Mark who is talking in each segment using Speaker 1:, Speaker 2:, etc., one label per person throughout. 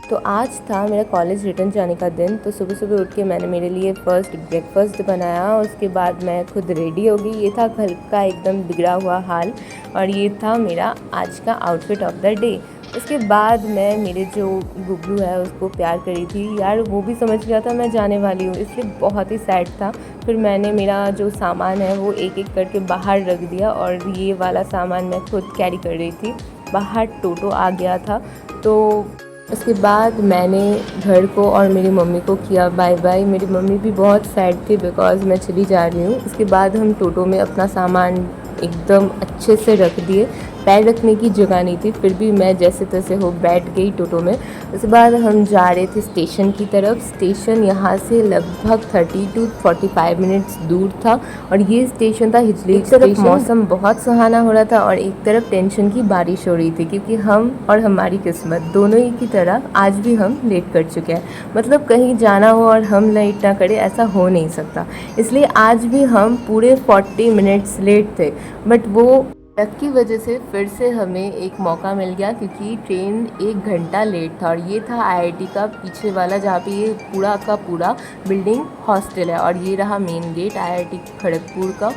Speaker 1: तो आज था मेरा कॉलेज रिटर्न जाने का दिन। तो सुबह सुबह उठ के मैंने मेरे लिए फ़र्स्ट ब्रेकफास्ट बनाया। उसके बाद मैं खुद रेडी हो गई। ये था घर का एकदम बिगड़ा हुआ हाल और ये था मेरा आज का आउटफिट ऑफ द डे। उसके बाद मैं मेरे जो गुगलू है उसको प्यार करी थी यार, वो भी समझ गया था मैं जाने वाली हूँ, इसलिए बहुत ही सैड था। फिर मैंने मेरा जो सामान है वो एक एक करके बाहर रख दिया और ये वाला सामान मैं खुद कैरी कर रही थी। बाहर टोटो आ गया था। तो उसके बाद मैंने घर को और मेरी मम्मी को किया बाय बाय। मेरी मम्मी भी बहुत सैड थी बिकॉज़ मैं चली जा रही हूँ। उसके बाद हम टोटो में अपना सामान एकदम अच्छे से रख दिए। पैर रखने की जगह नहीं थी, फिर भी मैं जैसे तैसे हो बैठ गई टोटो में। उसके बाद हम जा रहे थे स्टेशन की तरफ। स्टेशन यहाँ से लगभग 30 to 45 मिनट्स दूर था और ये स्टेशन था हिजली। एक तरफ मौसम बहुत सुहाना हो रहा था और एक तरफ टेंशन की बारिश हो रही थी, क्योंकि हम और हमारी किस्मत दोनों ही की तरह आज भी हम लेट कर चुके हैं। मतलब कहीं जाना हो और हम लेट ना करें, ऐसा हो नहीं सकता। इसलिए आज भी हम पूरे 40 मिनट्स लेट थे। बट वो लक की वजह से फिर से हमें एक मौका मिल गया, क्योंकि ट्रेन 1 घंटा लेट था और ये था आईआईटी का पीछे वाला, जहाँ पे ये पूरा का पूरा बिल्डिंग हॉस्टल है। और ये रहा मेन गेट आईआईटी खड़गपुर का।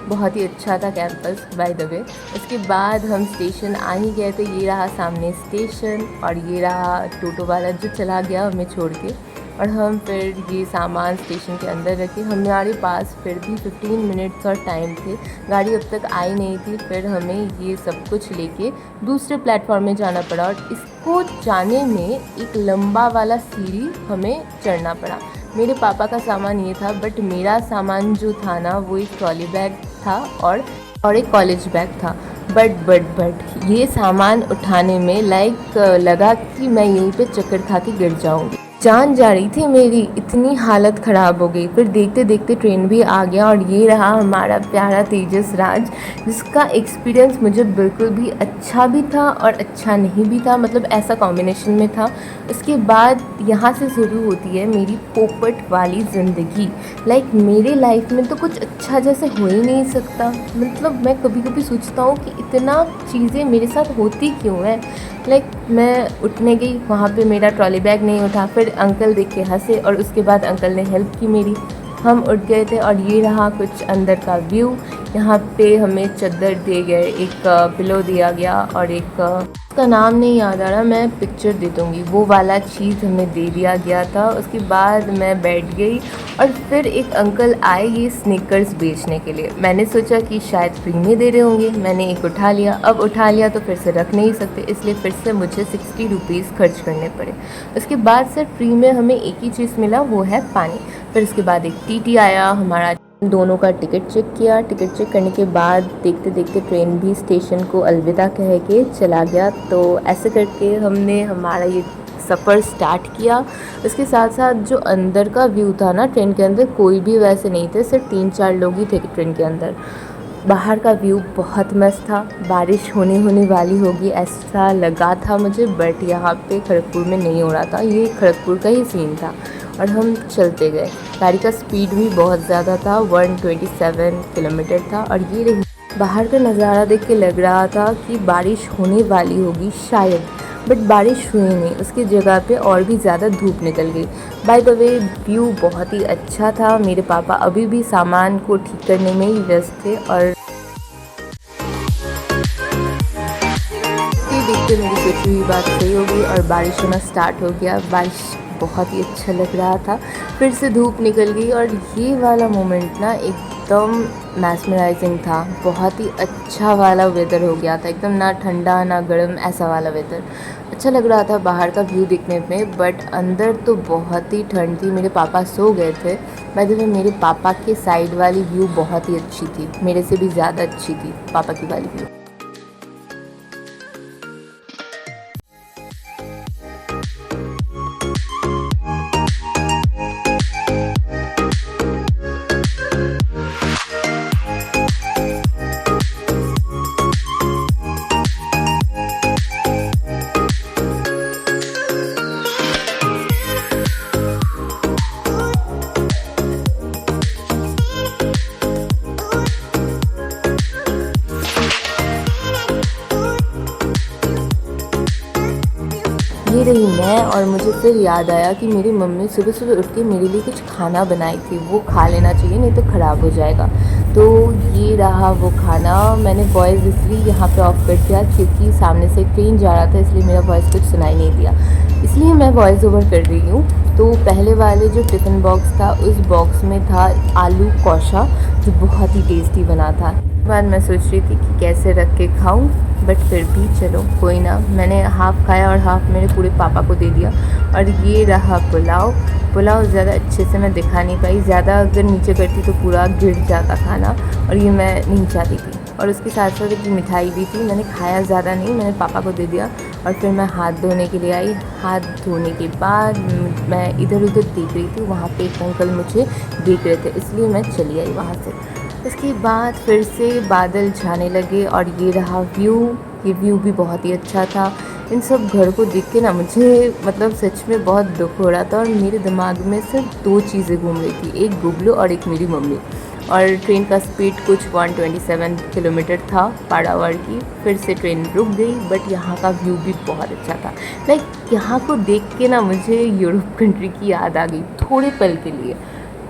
Speaker 1: बहुत ही अच्छा था कैंपस बाय द वे। उसके बाद हम स्टेशन आ ही गए थे। ये रहा सामने स्टेशन और ये रहा टोटो वाला जो चला गया हमें छोड़ के। और हम फिर ये सामान स्टेशन के अंदर रखे। हमारे पास फिर भी 15 मिनट्स और टाइम थे, गाड़ी अब तक आई नहीं थी। फिर हमें ये सब कुछ लेके दूसरे प्लेटफॉर्म में जाना पड़ा और इसको जाने में एक लंबा वाला सीढ़ी हमें चढ़ना पड़ा। मेरे पापा का सामान ये था, बट मेरा सामान जो था ना वो एक ट्रॉली बैग था और एक कॉलेज बैग था। बट ये सामान उठाने में लगा कि मैं यहीं पे चक्कर खा के गिर जाऊंगी। जान जा रही थी मेरी, इतनी हालत ख़राब हो गई। फिर देखते देखते ट्रेन भी आ गया और ये रहा हमारा प्यारा तेजस राज, जिसका एक्सपीरियंस मुझे बिल्कुल भी अच्छा भी था और अच्छा नहीं भी था, मतलब ऐसा कॉम्बिनेशन में था। उसके बाद यहाँ से शुरू होती है मेरी पोपट वाली ज़िंदगी। मेरे लाइफ में तो कुछ अच्छा जैसे हो ही नहीं सकता। मतलब मैं कभी कभी सोचता हूँ कि इतना चीज़ें मेरे साथ होती क्यों है। मैं उठने गई, वहाँ पे मेरा ट्रॉली बैग नहीं उठा। फिर अंकल देख के हंसे और उसके बाद अंकल ने हेल्प की मेरी। हम उठ गए थे और ये रहा कुछ अंदर का व्यू। यहाँ पे हमें चादर दिए गए, एक पिलो दिया गया और एक उसका नाम नहीं याद आ रहा, मैं पिक्चर दे दूँगी, वो वाला चीज़ हमें दे दिया गया था। उसके बाद मैं बैठ गई और फिर एक अंकल आए ये स्नीकर्स बेचने के लिए। मैंने सोचा कि शायद फ्री में दे रहे होंगे, मैंने एक उठा लिया। अब उठा लिया तो फिर से रख नहीं सकते, इसलिए फिर से मुझे 60 रुपीज़ खर्च करने पड़े। उसके बाद सर फ्री में हमें एक ही चीज़ मिला, वो है पानी। फिर उसके बाद एक टीटी आया, हमारा दोनों का टिकट चेक किया। टिकट चेक करने के बाद देखते देखते ट्रेन भी स्टेशन को अलविदा कह के चला गया। तो ऐसे करके हमने हमारा ये सफ़र स्टार्ट किया। उसके साथ साथ जो अंदर का व्यू था ना, ट्रेन के अंदर कोई भी वैसे नहीं थे, सिर्फ 3-4 लोग ही थे ट्रेन के अंदर। बाहर का व्यू बहुत मस्त था। बारिश होने वाली होगी ऐसा लगा था मुझे, बट यहाँ पे खड़गपुर में नहीं हो रहा था, ये खड़गपुर का ही सीन था। और हम चलते गए। गाड़ी का स्पीड भी बहुत ज़्यादा था, 127 किलोमीटर था। और ये रही बाहर का नज़ारा देख के लग रहा था कि बारिश होने वाली होगी शायद, बट बारिश हुई नहीं। उसकी जगह पे और भी ज़्यादा धूप निकल गई। बाय द वे व्यू बहुत ही अच्छा था। मेरे पापा अभी भी सामान को ठीक करने में ही व्यस्त थे और देखते मेरी सोची हुई बात सही हो गई और बारिश होना स्टार्ट हो गया। बारिश बहुत ही अच्छा लग रहा था। फिर से धूप निकल गई और ये वाला मोमेंट ना एकदम मैस्मराइजिंग था। बहुत ही अच्छा वाला वेदर हो गया था, एकदम ना ठंडा ना गर्म, ऐसा वाला वेदर अच्छा लग रहा था बाहर का व्यू देखने में। बट अंदर तो बहुत ही ठंड थी। मेरे पापा सो गए थे। बाय द वे मेरे पापा के साइड वाली व्यू बहुत ही अच्छी थी, मेरे से भी ज़्यादा अच्छी थी पापा की वाली व्यू। ये रही मैं, और मुझे फिर याद आया कि मेरी मम्मी सुबह सुबह उठ के मेरे लिए कुछ खाना बनाई थी, वो खा लेना चाहिए नहीं तो ख़राब हो जाएगा। तो ये रहा वो खाना। मैंने वॉइस इसलिए यहाँ पे ऑफ कर दिया क्योंकि सामने से ट्रेन जा रहा था, इसलिए मेरा वॉइस कुछ सुनाई नहीं दिया, इसलिए मैं वॉइस ओवर कर रही हूँ। तो पहले वाले जो टिफ़िन बॉक्स था, उस बॉक्स में था आलू कौशा, जो बहुत ही टेस्टी बना था। बाद मैं सोच रही थी कि कैसे रख के खाऊं, बट फिर भी चलो कोई ना, मैंने हाफ़ खाया और हाफ़ मेरे पूरे पापा को दे दिया। और ये रहा पुलाव। पुलाव ज़्यादा अच्छे से मैं दिखा नहीं पाई, ज़्यादा अगर नीचे करती तो पूरा गिर जाता खाना, और ये मैं नहीं चाहती थी। और उसके साथ साथ एक मिठाई भी थी, मैंने खाया ज़्यादा नहीं, मैंने पापा को दे दिया। और फिर मैं हाथ धोने के लिए आई। हाथ धोने के बाद मैं इधर उधर देख रही थी, वहाँ पे एक अंकल मुझे देख रहे थे, इसलिए मैं चली आई वहाँ से। उसके बाद फिर से बादल छाने लगे और ये रहा व्यू। ये व्यू भी बहुत ही अच्छा था। इन सब घर को देख के ना मुझे मतलब सच में बहुत दुख हो रहा था, और मेरे दिमाग में सिर्फ 2 चीज़ें घूम रही थी, एक गुगलू और एक मेरी मम्मी। और ट्रेन का स्पीड कुछ 127 किलोमीटर था पर आवर की। फिर से ट्रेन रुक गई, बट यहाँ का व्यू भी बहुत अच्छा था। लाइक यहाँ को देख के ना मुझे यूरोप कंट्री की याद आ गई थोड़े पल के लिए।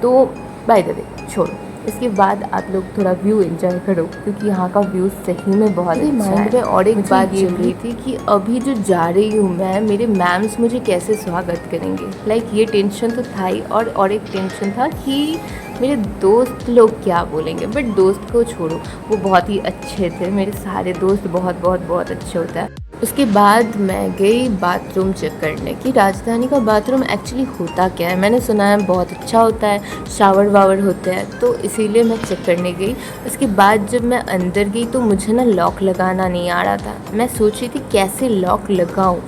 Speaker 1: तो बाय द वे छोड़ो, इसके बाद आप लोग थोड़ा व्यू एंजॉय करो, क्योंकि यहाँ का व्यू सही में बहुत अच्छा है। माइंड में और एक बात ये रही थी कि अभी जो जा रही हूँ मैं, मेरे मैम्स मुझे कैसे स्वागत करेंगे। लाइक ये टेंशन तो था ही, और एक टेंशन था कि मेरे दोस्त लोग क्या बोलेंगे। बट दोस्त को छोड़ो, वो बहुत ही अच्छे थे, मेरे सारे दोस्त बहुत बहुत बहुत अच्छे होते हैं। उसके बाद मैं गई बाथरूम चेक करने की। राजधानी का बाथरूम एक्चुअली होता क्या है, मैंने सुना है बहुत अच्छा होता है, शावर वावर होते हैं, तो इसीलिए मैं चेक करने गई। उसके बाद जब मैं अंदर गई तो मुझे ना लॉक लगाना नहीं आ रहा था। मैं सोच रही थी कैसे लॉक लगाऊं।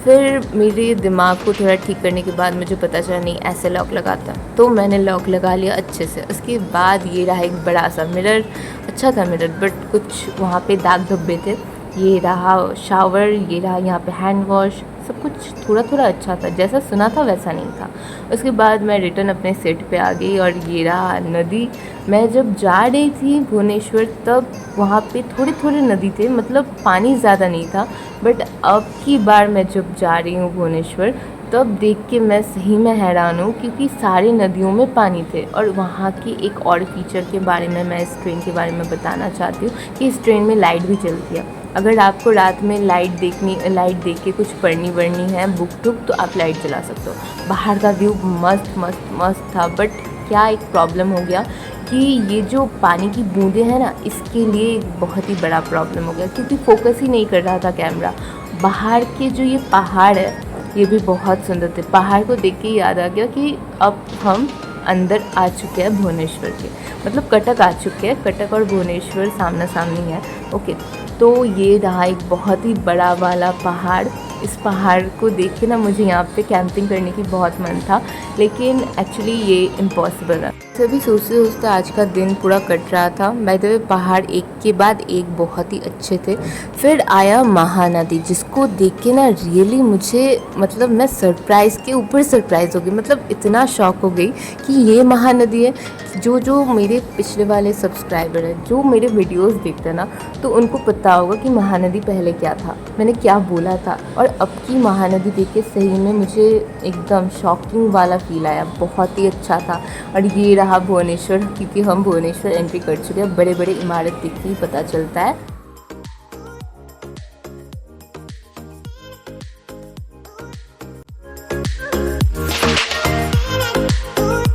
Speaker 1: फिर मेरे दिमाग को थोड़ा ठीक करने के बाद मुझे पता चला नहीं ऐसे लॉक लगाता, तो मैंने लॉक लगा लिया अच्छे से। उसके बाद ये रहा एक बड़ा सा मिरर। अच्छा था मिरर, बट कुछ वहाँ पे दाग धब्बे थे। ये रहा शावर, ये रहा यहाँ पे हैंड वॉश, सब कुछ थोड़ा थोड़ा अच्छा था, जैसा सुना था वैसा नहीं था। उसके बाद मैं रिटर्न अपने सीट पे आ गई, और ये रहा नदी। मैं जब जा रही थी भुवनेश्वर तब वहाँ पे थोड़े थोड़े नदी थे, मतलब पानी ज़्यादा नहीं था। बट अब की बार मैं जब जा रही हूँ भुवनेश्वर तब देख के मैं सही में हैरान हूँ, क्योंकि सारी नदियों में पानी थे। और वहाँ की एक और फीचर के बारे में मैं इस ट्रेन के बारे में बताना चाहती हूँ कि इस ट्रेन में लाइट भी चलती है। अगर आपको रात में लाइट देख के कुछ पढ़नी है बुक टुक, तो आप लाइट जला सकते हो। बाहर का व्यू मस्त मस्त मस्त था। बट क्या एक प्रॉब्लम हो गया कि ये जो पानी की बूंदें हैं ना, इसके लिए बहुत ही बड़ा प्रॉब्लम हो गया, क्योंकि फोकस ही नहीं कर रहा था कैमरा। बाहर के जो ये पहाड़ है ये भी बहुत सुंदर थे। पहाड़ को देख के याद आ गया कि अब हम अंदर आ चुके हैं भुवनेश्वर के, मतलब कटक आ चुके हैं। कटक और भुवनेश्वर सामना सामनी है। ओके, तो ये रहा एक बहुत ही बड़ा वाला पहाड़। इस पहाड़ को देख के ना मुझे यहाँ पे कैंपिंग करने की बहुत मन था, लेकिन एक्चुअली ये इम्पॉसिबल है। सभी सोचते सोचते आज का दिन पूरा कट रहा था। बाय द वे पहाड़ एक के बाद एक बहुत ही अच्छे थे। फिर आया महानदी, जिसको देख के ना रियली मुझे मतलब मैं सरप्राइज़ के ऊपर सरप्राइज़ हो गई। मतलब इतना शॉक हो गई कि ये महानदी है। जो मेरे पिछले वाले सब्सक्राइबर हैं, जो मेरे वीडियोस देखते हैं ना, तो उनको पता होगा कि महानदी पहले क्या था, मैंने क्या बोला था। और अब की महानदी देख के सही में मुझे एकदम शॉकिंग वाला फील आया, बहुत ही अच्छा था। और ये रहा भुवनेश्वर, क्योंकि हम भुवनेश्वर एंट्री कर चुके हैं। बड़े बड़े इमारत दिख के ही पता चलता है।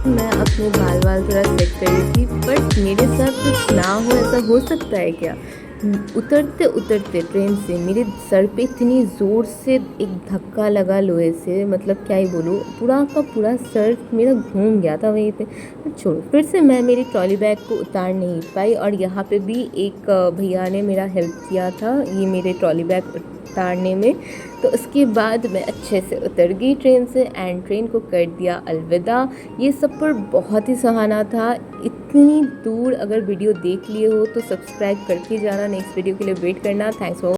Speaker 1: मैं अपने बाल थोड़ा सेट कर रही थी, बट मेरे साथ कुछ ना हो ऐसा हो सकता है क्या। उतरते उतरते ट्रेन से मेरे सर पे इतनी ज़ोर से एक धक्का लगा लोहे से, मतलब क्या ही बोलूँ, पूरा का पूरा सर मेरा घूम गया था वहीं पे। छोड़ो, फिर से मैं मेरी ट्रॉली बैग को उतार नहीं पाई, और यहाँ पे भी एक भैया ने मेरा हेल्प किया था ये मेरे ट्रॉली बैग उतारने में। तो उसके बाद मैं अच्छे से उतर गई ट्रेन से, एंड ट्रेन को कर दिया अलविदा। ये सब पर बहुत ही सुहाना था। इतनी दूर अगर वीडियो देख लिए हो तो सब्सक्राइब करके जाना, नेक्स्ट वीडियो के लिए वेट करना। Thanks for